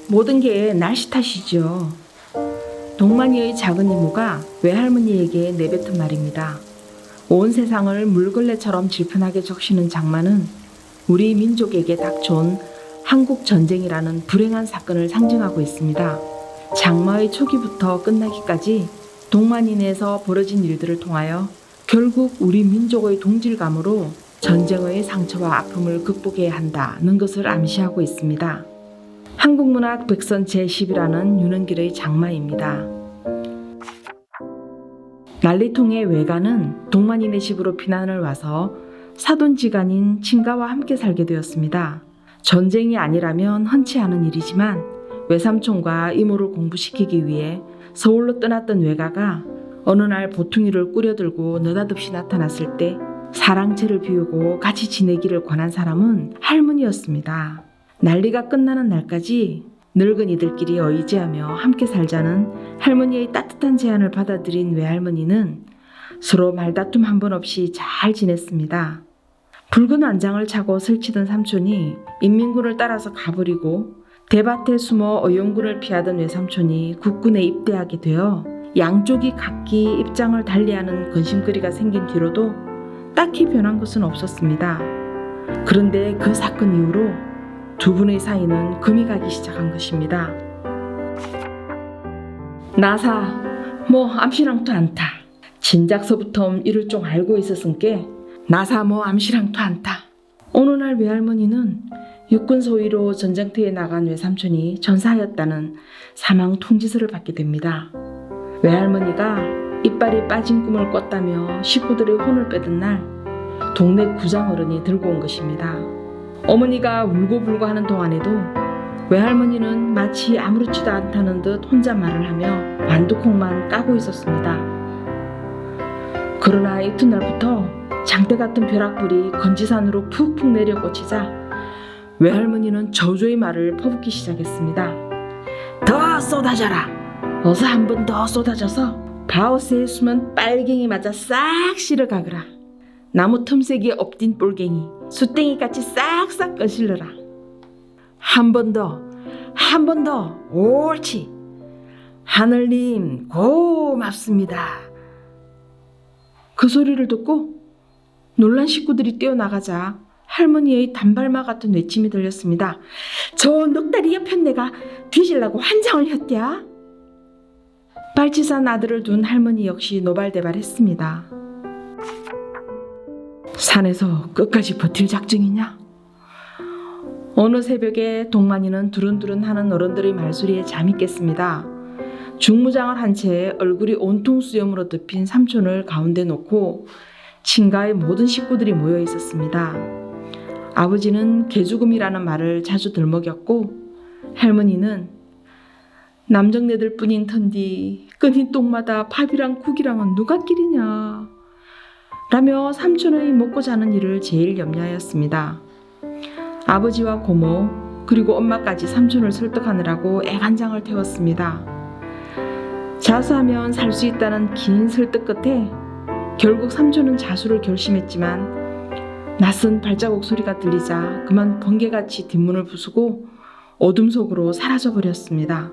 모든 게 날씨 탓이죠. 동만이의 작은 이모가 외할머니에게 내뱉은 말입니다. 온 세상을 물걸레처럼 질펀하게 적시는 장마는 우리 민족에게 닥쳐온 한국 전쟁이라는 불행한 사건을 상징하고 있습니다. 장마의 초기부터 끝나기까지 동만인에서 벌어진 일들을 통하여 결국 우리 민족의 동질감으로 전쟁의 상처와 아픔을 극복해야 한다는 것을 암시하고 있습니다. 한국문학 백선 제10이라는 윤은길의 장마입니다. 난리통의 외가는 동만이네 집으로 피난을 와서 사돈지간인 친가와 함께 살게 되었습니다. 전쟁이 아니라면 흔치 않은 일이지만 외삼촌과 이모를 공부시키기 위해 서울로 떠났던 외가가 어느 날 보퉁이를 꾸려들고 느닷없이 나타났을 때 사랑채를 비우고 같이 지내기를 권한 사람은 할머니였습니다. 난리가 끝나는 날까지 늙은이들끼리 의지하며 함께 살자는 할머니의 따뜻한 제안을 받아들인 외할머니는 서로 말다툼 한 번 없이 잘 지냈습니다. 붉은 완장을 차고 설치던 삼촌이 인민군을 따라서 가버리고 대밭에 숨어 의용군을 피하던 외삼촌이 국군에 입대하게 되어 양쪽이 각기 입장을 달리하는 근심거리가 생긴 뒤로도 딱히 변한 것은 없었습니다. 그런데 그 사건 이후로 두 분의 사이는 금이 가기 시작한 것입니다. 나사 암시랑도 않다. 진작서부터 이럴 줄 알고 있었은께 나사 암시랑도 않다. 어느 날 외할머니는 육군 소위로 전쟁터에 나간 외삼촌이 전사하였다는 사망 통지서를 받게 됩니다. 외할머니가 이빨이 빠진 꿈을 꿨다며 식구들의 혼을 빼던 날 동네 구장어른이 들고 온 것입니다. 어머니가 울고불고 하는 동안에도 외할머니는 마치 아무렇지도 않다는 듯 혼잣말을 하며 완두콩만 까고 있었습니다. 그러나 이튿날부터 장대 같은 벼락불이 건지산으로 푹푹 내려 꽂히자 외할머니는 저주의 말을 퍼붓기 시작했습니다. 더 쏟아져라. 어서 한 번 더 쏟아져서 바오스의 숨은 빨갱이 맞아 싹 실어가거라. 나무 틈새기에 엎딘 뿔갱이 숫땡이같이 싹싹 거실러라. 한 번 더, 한 번 더, 옳지. 하늘님 고맙습니다. 그 소리를 듣고 놀란 식구들이 뛰어나가자 할머니의 단발마 같은 외침이 들렸습니다. 저 넉다리 옆엔 내가 뒤질라고 환장을 했대야. 빨치산 아들을 둔 할머니 역시 노발대발했습니다. 산에서 끝까지 버틸 작정이냐? 어느 새벽에 동만이는 두른두른 하는 어른들의 말소리에 잠이 깼습니다. 중무장을 한 채 얼굴이 온통 수염으로 덮인 삼촌을 가운데 놓고 친가의 모든 식구들이 모여 있었습니다. 아버지는 개죽음이라는 말을 자주 들먹였고 할머니는 남정네들 뿐인 텐디 끈인 똥마다 밥이랑 국이랑은 누가 끼리냐 라며 삼촌의 먹고 자는 일을 제일 염려하였습니다. 아버지와 고모 그리고 엄마까지 삼촌을 설득하느라고 애간장을 태웠습니다. 자수하면 살 수 있다는 긴 설득 끝에 결국 삼촌은 자수를 결심했지만 낯선 발자국 소리가 들리자 그만 번개같이 뒷문을 부수고 어둠 속으로 사라져버렸습니다.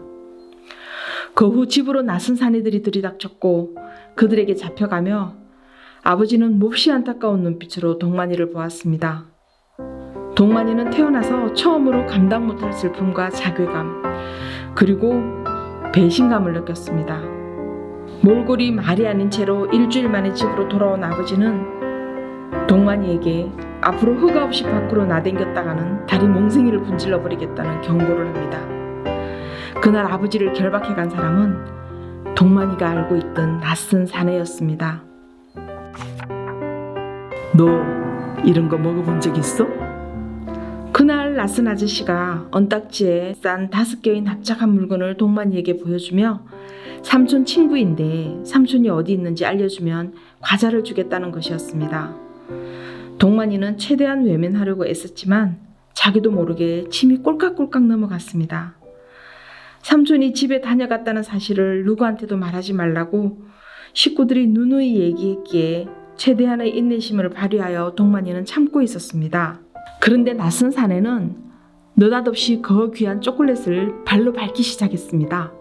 그 후 집으로 낯선 사내들이 들이닥쳤고 그들에게 잡혀가며 아버지는 몹시 안타까운 눈빛으로 동만이를 보았습니다. 동만이는 태어나서 처음으로 감당 못할 슬픔과 자괴감 그리고 배신감을 느꼈습니다. 몰골이 말이 아닌 채로 일주일 만에 집으로 돌아온 아버지는 동만이에게 앞으로 허가 없이 밖으로 나댕겼다가는 다리 몽생이를 분질러 버리겠다는 경고를 합니다. 그날 아버지를 결박해간 사람은 동만이가 알고 있던 낯선 사내였습니다. 너 이런 거 먹어본 적 있어? 그날 낯선 아저씨가 언딱지에 싼 5개의 납작한 물건을 동만이에게 보여주며 삼촌 친구인데 삼촌이 어디 있는지 알려주면 과자를 주겠다는 것이었습니다. 동만이는 최대한 외면하려고 애썼지만 자기도 모르게 침이 꼴깍꼴깍 넘어갔습니다. 삼촌이 집에 다녀갔다는 사실을 누구한테도 말하지 말라고 식구들이 누누이 얘기했기에 최대한의 인내심을 발휘하여 동만이는 참고 있었습니다. 그런데 낯선 사내는 느닷없이 그 귀한 초콜릿을 발로 밟기 시작했습니다.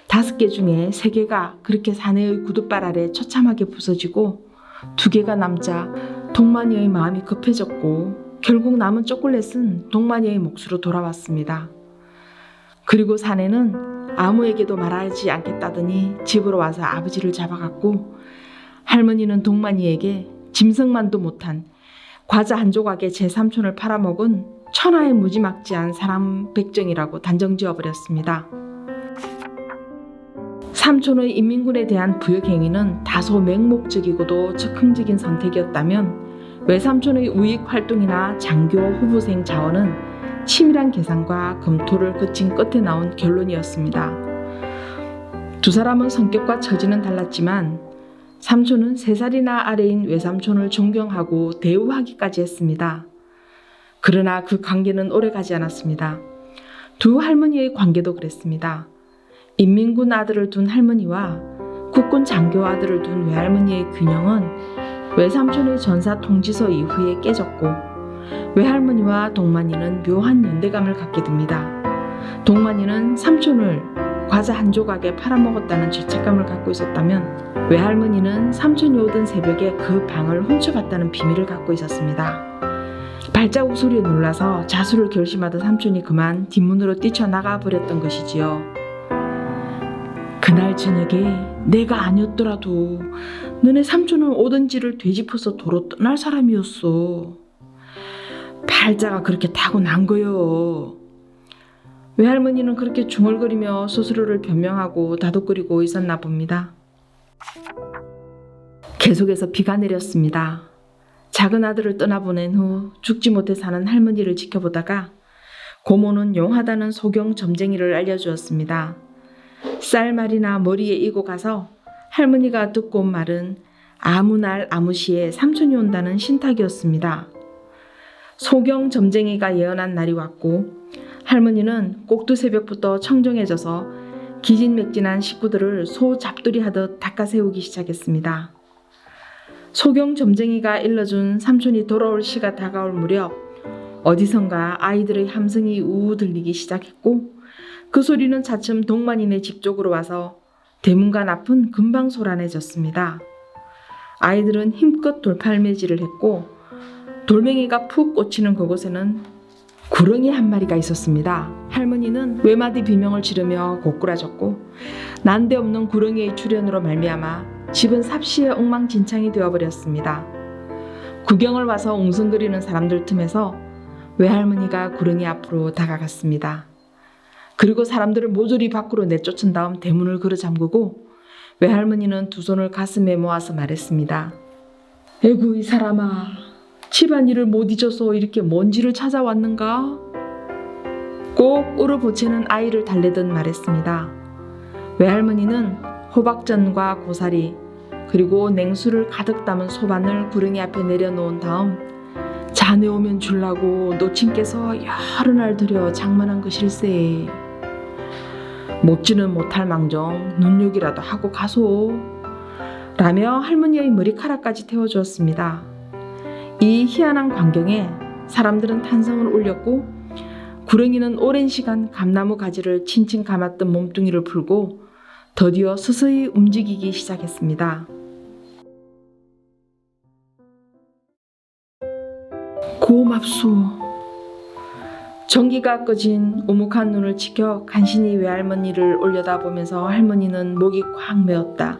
5개 중에 3개가 그렇게 사내의 구둣발 아래 처참하게 부서지고 2개가 남자 동만이의 마음이 급해졌고 결국 남은 초콜릿은 동만이의 몫으로 돌아왔습니다. 그리고 사내는 아무에게도 말하지 않겠다더니 집으로 와서 아버지를 잡아갔고 할머니는 동만이에게 짐승만도 못한 과자 한 조각에 제 삼촌을 팔아먹은 천하의 무지막지한 사람 백정이라고 단정지어버렸습니다. 삼촌의 인민군에 대한 부역 행위는 다소 맹목적이고도 즉흥적인 선택이었다면 외삼촌의 우익 활동이나 장교 후보생 자원은 치밀한 계산과 검토를 거친 끝에 나온 결론이었습니다. 두 사람은 성격과 처지는 달랐지만 삼촌은 3살이나 아래인 외삼촌을 존경하고 대우하기까지 했습니다. 그러나 그 관계는 오래가지 않았습니다. 두 할머니의 관계도 그랬습니다. 인민군 아들을 둔 할머니와 국군 장교 아들을 둔 외할머니의 균형은 외삼촌의 전사 통지서 이후에 깨졌고 외할머니와 동만이는 묘한 연대감을 갖게 됩니다. 동만이는 삼촌을 과자 한 조각에 팔아먹었다는 죄책감을 갖고 있었다면 외할머니는 삼촌이 오던 새벽에 그 방을 훔쳐갔다는 비밀을 갖고 있었습니다. 발자국 소리에 놀라서 자수를 결심하던 삼촌이 그만 뒷문으로 뛰쳐나가 버렸던 것이지요. 그날 저녁에 내가 아니었더라도 너네 삼촌은 오던지를 되짚어서 도로 떠날 사람이었어. 팔자가 그렇게 타고난 거요. 외할머니는 그렇게 중얼거리며 스스로를 변명하고 다독거리고 있었나 봅니다. 계속해서 비가 내렸습니다. 작은 아들을 떠나보낸 후 죽지 못해 사는 할머니를 지켜보다가 고모는 용하다는 소경 점쟁이를 알려주었습니다. 쌀말이나 머리에 이고 가서 할머니가 듣고 온 말은 아무 날 아무 시에 삼촌이 온다는 신탁이었습니다. 소경 점쟁이가 예언한 날이 왔고 할머니는 꼭두 새벽부터 청정해져서 기진맥진한 식구들을 소 잡돌이 하듯 닦아세우기 시작했습니다. 소경 점쟁이가 일러준 삼촌이 돌아올 시가 다가올 무렵 어디선가 아이들의 함성이 우우 들리기 시작했고 그 소리는 차츰 동만이네 집 쪽으로 와서 대문간 앞은 금방 소란해졌습니다. 아이들은 힘껏 돌팔매질을 했고 돌멩이가 푹 꽂히는 그곳에는 구렁이 한 마리가 있었습니다. 할머니는 외마디 비명을 지르며 고꾸라졌고 난데없는 구렁이의 출현으로 말미암아 집은 삽시에 엉망진창이 되어버렸습니다. 구경을 와서 웅성거리는 사람들 틈에서 외할머니가 구렁이 앞으로 다가갔습니다. 그리고 사람들을 모조리 밖으로 내쫓은 다음 대문을 걸어 잠그고 외할머니는 두 손을 가슴에 모아서 말했습니다. 에구 이 사람아, 집안일을 못 잊어서 이렇게 먼지를 찾아왔는가? 꼭 울어보채는 아이를 달래듯 말했습니다. 외할머니는 호박전과 고사리 그리고 냉수를 가득 담은 소반을 구렁이 앞에 내려놓은 다음 자네 오면 줄라고 노친께서 여러 날 들여 장만한 것일세. 먹지는 못할 망정 눈욕이라도 하고 가소 라며 할머니의 머리카락까지 태워주었습니다. 이 희한한 광경에 사람들은 탄성을 올렸고 구렁이는 오랜 시간 감나무 가지를 칭칭 감았던 몸뚱이를 풀고 드디어 서서히 움직이기 시작했습니다. 고맙소. 전기가 꺼진 우묵한 눈을 지켜 간신히 외할머니를 올려다보면서 할머니는 목이 콱 메었다.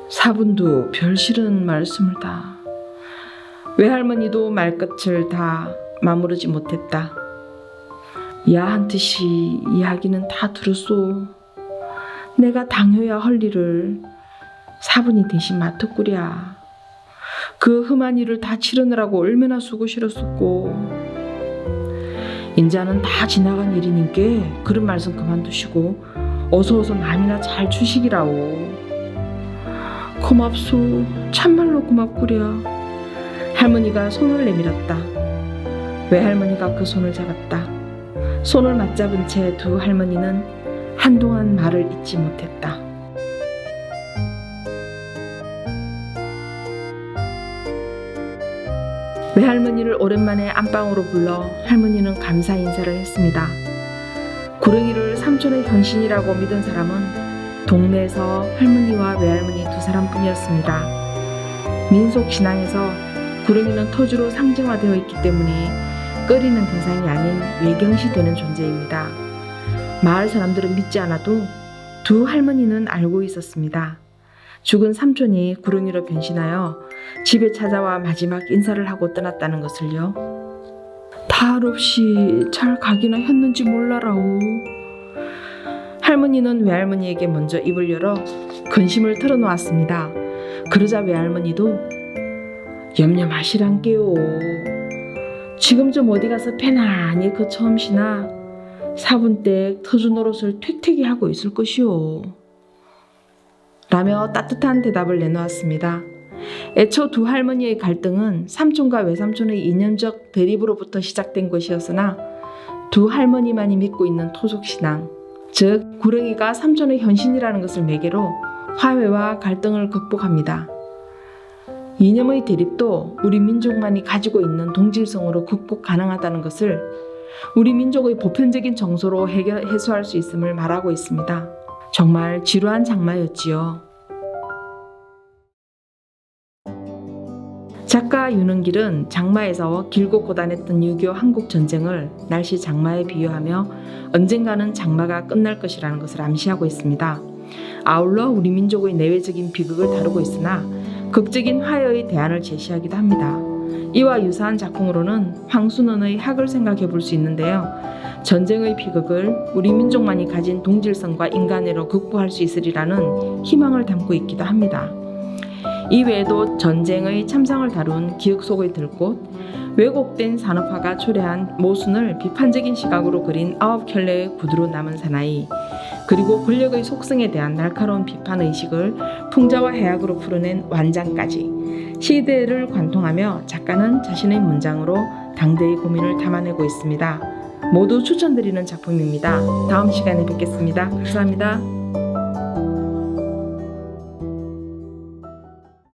사분도 별 싫은 말씀을 다. 외할머니도 말끝을 다 마무르지 못했다. 야한 뜻이 이야기는 다 들었소. 내가 당해야 할 일을 사분이 대신 맡았구랴. 그 험한 일을 다 치르느라고 얼마나 수고 싫었었고. 인자는 다 지나간 일이니께 그런 말씀 그만두시고 어서 마음이나 잘 추시기라오. 고맙소. 참말로 고맙구려. 할머니가 손을 내밀었다. 외할머니가 그 손을 잡았다. 손을 맞잡은 채 두 할머니는 한동안 말을 잇지 못했다. 외할머니를 오랜만에 안방으로 불러 할머니는 감사 인사를 했습니다. 구렁이를 삼촌의 현신이라고 믿은 사람은 동네에서 할머니와 외할머니 두 사람뿐이었습니다. 민속 신앙에서 구렁이는 토주로 상징화되어 있기 때문에 꺼리는 대상이 아닌 외경시 되는 존재입니다. 마을 사람들은 믿지 않아도 두 할머니는 알고 있었습니다. 죽은 삼촌이 구렁이로 변신하여 집에 찾아와 마지막 인사를 하고 떠났다는 것을요. 탈 없이 잘 가기나 했는지 몰라라오. 할머니는 외할머니에게 먼저 입을 열어 근심을 털어놓았습니다. 그러자 외할머니도 염려 마시란께요. 지금 좀 어디 가서 편안히 그 처음시나 사분댁 터주 노릇을 퇴퇴기 하고 있을 것이오. 라며 따뜻한 대답을 내놓았습니다. 애초 두 할머니의 갈등은 삼촌과 외삼촌의 인연적 대립으로부터 시작된 것이었으나 두 할머니만이 믿고 있는 토속신앙, 즉 구렁이가 삼촌의 현신이라는 것을 매개로 화해와 갈등을 극복합니다. 이념의 대립도 우리 민족만이 가지고 있는 동질성으로 극복 가능하다는 것을 우리 민족의 보편적인 정서로 해소할 수 있음을 말하고 있습니다. 정말 지루한 장마였지요. 작가 윤은길은 장마에서 길고 고단했던 6.25 한국전쟁을 날씨 장마에 비유하며 언젠가는 장마가 끝날 것이라는 것을 암시하고 있습니다. 아울러 우리 민족의 내외적인 비극을 다루고 있으나 극적인 화해의 대안을 제시하기도 합니다. 이와 유사한 작품으로는 황순원의 학을 생각해 볼 수 있는데요. 전쟁의 비극을 우리 민족만이 가진 동질성과 인간애로 극복할 수 있으리라는 희망을 담고 있기도 합니다. 이외에도 전쟁의 참상을 다룬 기억 속의 들꽃, 왜곡된 산업화가 초래한 모순을 비판적인 시각으로 그린 9켤레의 구두로 남은 사나이, 그리고 권력의 속성에 대한 날카로운 비판의식을 풍자와 해악으로 풀어낸 완장까지 시대를 관통하며 작가는 자신의 문장으로 당대의 고민을 담아내고 있습니다. 모두 추천드리는 작품입니다. 다음 시간에 뵙겠습니다. 감사합니다.